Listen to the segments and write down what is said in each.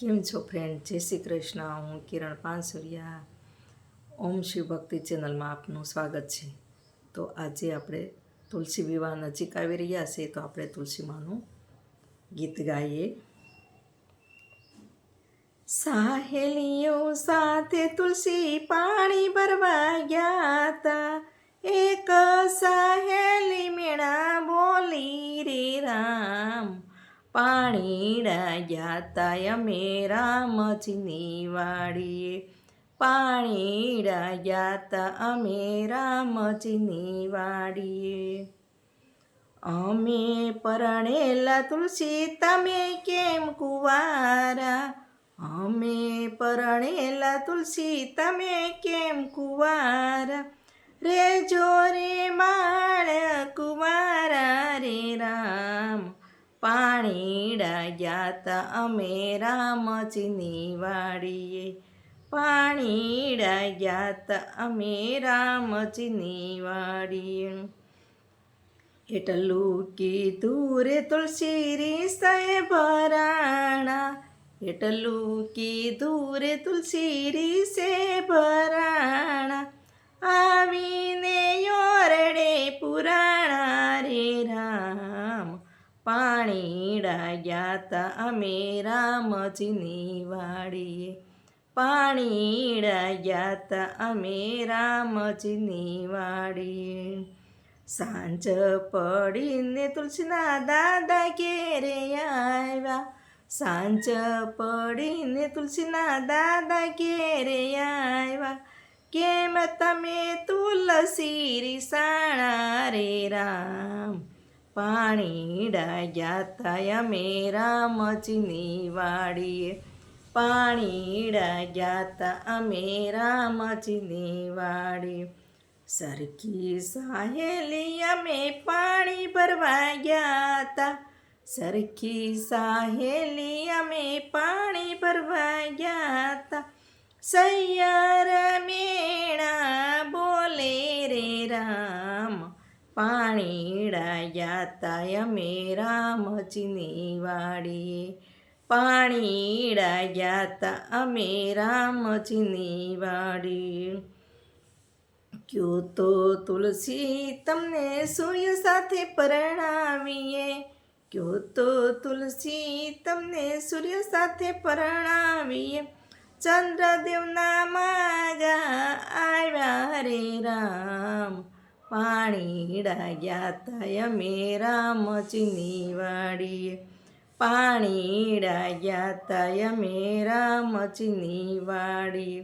કેમ છો ફ્રેન્ડ? જય શ્રી કૃષ્ણ. હું કિરણ પાનસુરિયા. ઓમ શિવ ભક્તિ ચેનલમાં આપનું સ્વાગત છે. તો આજે આપણે તુલસી વિવાહ નજીક આવી રહ્યા છે, તો આપણે તુલસીમાનું ગીત ગાઈએ. સાહેલીઓ સાથે તુલસી પાણી ભરવા ગયા તા. એક સાહેલી મેળા બોલી રે રામ, પાણી ડાગ્યા તા અમે રામજીની વાડીએ. પાણી ડાગ્યા તા અમે રામજીની વાડીએ. અમે પરણેલા તુલસી તમે કેમ કુંવારા, અમે પરણેલા તુલસી તમે કેમ કુંવારા. રે જોરે માળ કુંવારા રે રામ, પાણી ડાગ્યા તા અમે રામજીની વાડીએ. પાણી ડાગ્યા તા અમે રામજીની વાડીએ. એટલું કીધું રે તુલસી રીસે ભરાણા, એટલું કીધું રે તુલસી રીસે ભરાણા. આવીને યોરડે પુરાણા રે રામ, પાણી ડાગ્યા તા અમે રામજીની વાડીએ. પાણી ડાગ્યા તા અમે રામજીની વાડીએ. સાંજ પડીને તુલસીના દાદા ઘેરે આવ્યા, સાંજ પડીને તુલસીના દાદા ઘેરે આવ્યા. કેમ તમે તુલસી રીસાણા રે રામ, પાણી ડાગ્યા તા અમે રામજીની વાડીએ. પાણી ડાગ્યા તા અમે રામજીની વાડીએ. સરખી સાહેલી અમે પાણી ભરવા ગયા તા, સરખી સાહેલી અમે પાણી ભરવા ગયા તા. સૈયર મેણા બોલે રે રામ, પાણી ડાગ્યા તા અમે રામજીની વાડીએ. પાણી ડાગ્યા તા અમે રામજીની વાડીએ. ક્યો તો તુલસી તમને સૂર્ય સાથે પરણાવીએ, ક્યો તો તુલસી તમને સૂર્ય સાથે પરણાવીએ. ચંદ્રદેવના માગા આવ્યા રે રામ, પાણી ડાગ્યા તા અમે રામજીની વાડીએ. પાણી ડાગ્યા તા અમે રામજીની વાડીએ.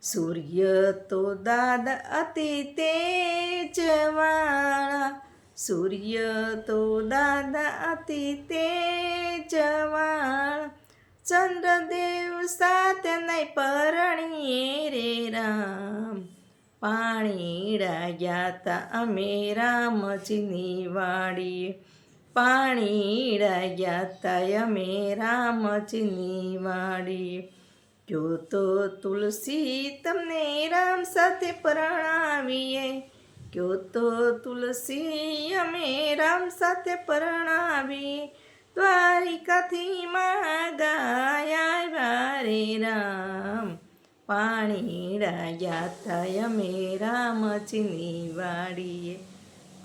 સૂર્ય તો દાદા અતિ તેજવાળા, સૂર્ય તો દાદા અતિ તેજવાળા. ચંદ્રદેવ સાથે નહીં પરણીએ રે રામ, પાણી ડાગ્યા તા અમે રામજીની વાડીએ. પાણી ડાગ્યા તા અમે રામજીની વાડીએ. ક્યો તો તુલસી તમને રામ સાથે પરણાવીએ, ક્યો તો તુલસી અમે રામ સાથે પરણાવીએ. દ્વારિકાથી માગા આવ્યા રે રામ, પાણી ડાગ્યા તા અમે રામજીની વાડીએ.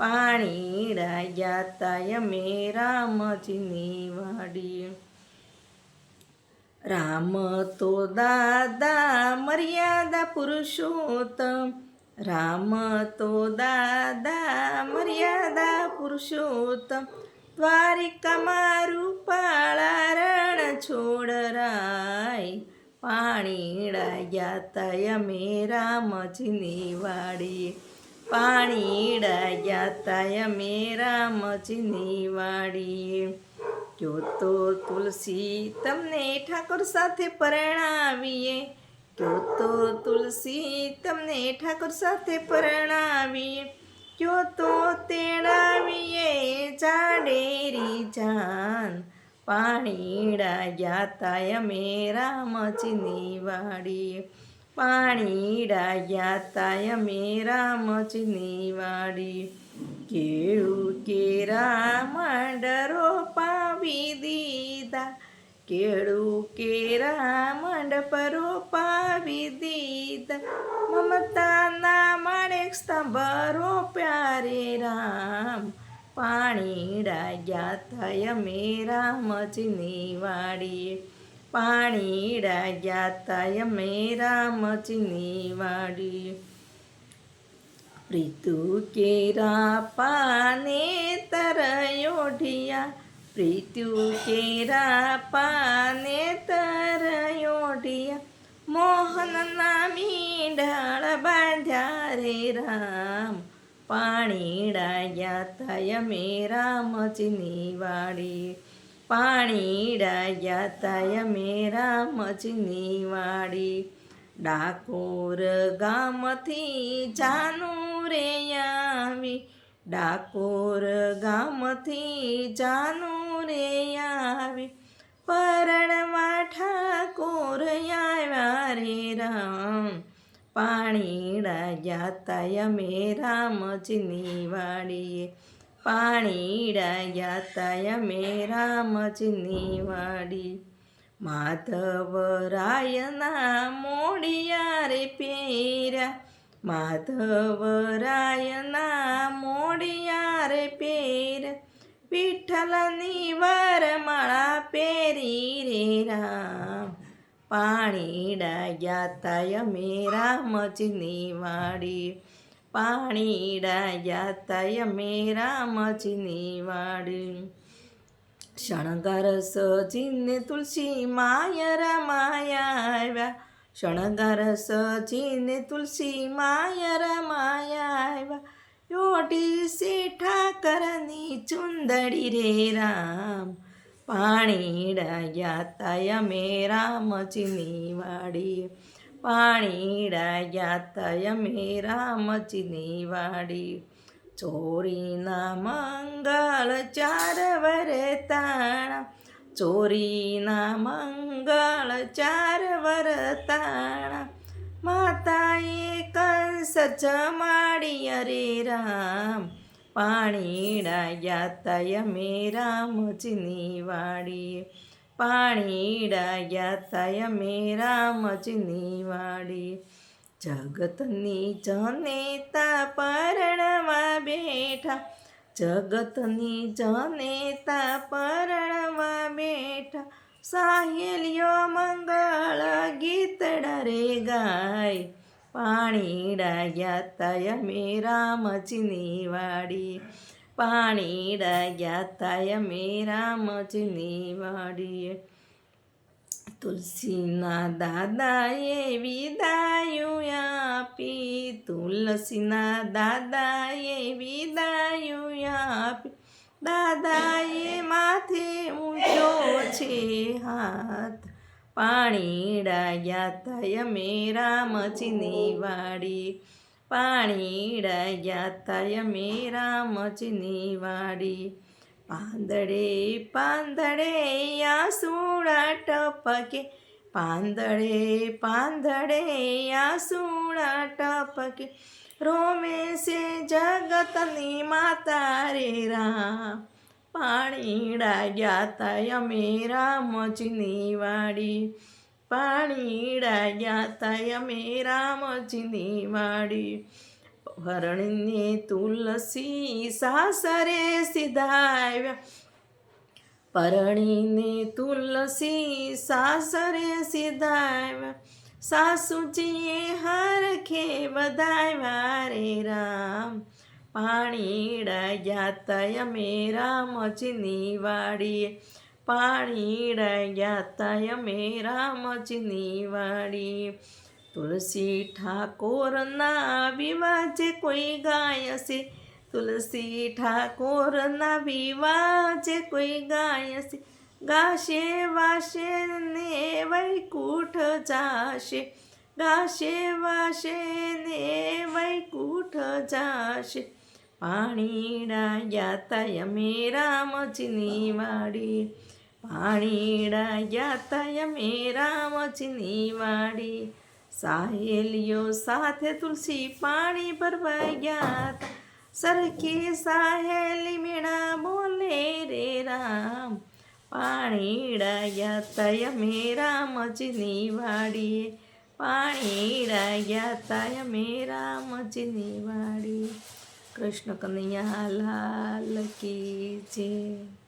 પાણી ડાગ્યા તા અમે રામજીની વાડીએ. રામ તો દાદા મર્યાદા પુરુષોત્તમ, રામ તો દાદા મર્યાદા પુરુષોત્તમ. દ્વારિકામાં રૂપાળા રણ છોડરાય, પાણી ડાગ્યા તા અમે રામજીની વાડીએ. પાણી ડાગ્યા તા અમે રામજીની વાડીએ. ક્યો તો તુલસી તમને ઠાકોર સાથે પરણાવીએ, ક્યો તો તુલસી તમને ઠાકોર સાથે પરણાવીએ. ક્યો તો તેડાવીએ જાડેરી જાન, પાણી ડાગ્યા તા અમે રામજીની વાડીએ. પાણી ડાગ્યા તા અમે રામજીની વાડીએ. કેળું કેરા માંડરો પાવી દીધા, કેળું કેરા મંડપ રોપાવી દીધા, મમતાના માણેક સ્તંભ રોપ્યા રે રામ. પાણી ડાગ્યા તય મે રામજીની વાડીએ, પાણી ડાગ્યા તય મે રામજીની વાડીએ. પ્રીતુ કેરા પાને તરયોઢિયા, પ્રીતુ કેરા પાને તરયોઢિયા, મોહનના મીંડાળ બાંધ્યા રે રામ. પાણી ડાગ્યા તય મે રામજીની વાડીએ, પાણી ડાગ્યા તય મે રામજીની વાડીએ. ડાકોર ગામથી જાનું રે આવી, ડાકોર ગામથી જાનું રે આવી, પરણવા ઠાકોર આવ્યા રે રામ. પાણી ડાગ્યા તય મે રામજીની વાડીએ, પાણી ડાગ્યા તય મે રામજીની વાડી. માધવરાયના મોડિયા રે પહેર્યા, માધવરાયના મોડિયા રે પહેર્યા, વિઠ્ઠલની વરમાળા પહેરી રે રામ. પાણી ડાગ્યા તય મે રામજીની વાડીએ, પાણી ડાગ્યા તય મે રામજીની વાડી. શણગાર સજીને તુલસી માય રમાયા આવ્યા, શણગાર સજીને તુલસી માય રમાયા આવ્યા, યોઢી સે ઠાકરની ચુંદડી રે રામ. પાણી ડાગ્યા તય મે રામજીની વાડીએ, પાણી ડાગ્યા તય મે રામજીની વાડી. ચોરીના મંગળ ચાર વરતાણા, ચોરીના મંગળ ચાર વરતાણા, માતાએ કંસ જમાડી રે રામ. પાણી ડાગ્યા તય મે રામજીની વાડીએ, પાણી ડાગ્યા તય મે રામજીની વાડીએ. જગતની જનેતા પરણવા બેઠા, જગતની જનેતા પરણવા બેઠા, સાહેલીઓ મંગળ ગીતડા રે ગાય. પાણી ડાગ્યા તય મે રામજીની વાડીએ, પાણી ડાગ્યા તય મે રામજીની વાડીએ. તુલસીના દાદાએ વિદાયું આપી, તુલસીના દાદાએ વિદાયું આપી, દાદાએ માથે ઊંચો છે હાથ. પાણી ડાગ્યા તય મે રામજીની વાડીએ, પાણી ડાગ્યા તય મે રામજીની વાડીએ. પાંદડે પાંદડે આસુડા ટપકે, પાંદડે પાંદડે આસુડા ટપકે, રોમે છે જગતની માતા રે રામ. પાણી ડાગ્યા તય મે રામજીની વાડીએ, પાણી ડાગ્યા તય મે રામજીની વાડીએ. પરણીને તુલસી સાસરે સીધાવ્યા, પરણીને તુલસી સાસરે સીધાવ્યા, સાસુજીએ હરખે વધાવ્યા રે રામ. પાણી ડાગ્યા તય મે રામજીની વાડીએ, પાણી ડાગ્યા તય મે રામજીની વાડીએ. તુલસી ઠાકોરના વિવાજે કોઈ ગાયશે, તુલસી ઠાકોરના વિવાજે કોઈ ગાયશે, ગાશે વાશે ને વૈકુંઠ જાશે, ગાશે વાશે ને વૈકુંઠ જાશે. પાણી ડાગ્યા તય મે રામજીની વાડીએ, પાણી ડાગ્યા તય મે રામજીની વાડીએ. સાહેલીઓ સાથે તુલસી પાણી ભરવા ગયા હતા, સરખી સાહેલી મેળા બોલે રે રામ. પાણીડા ગયા તા અમે રામજીની વાડીએ, પાણીડા ગયા તા અમે રામજીની વાડીએ. કૃષ્ણ કનૈયા લાલ કી જય.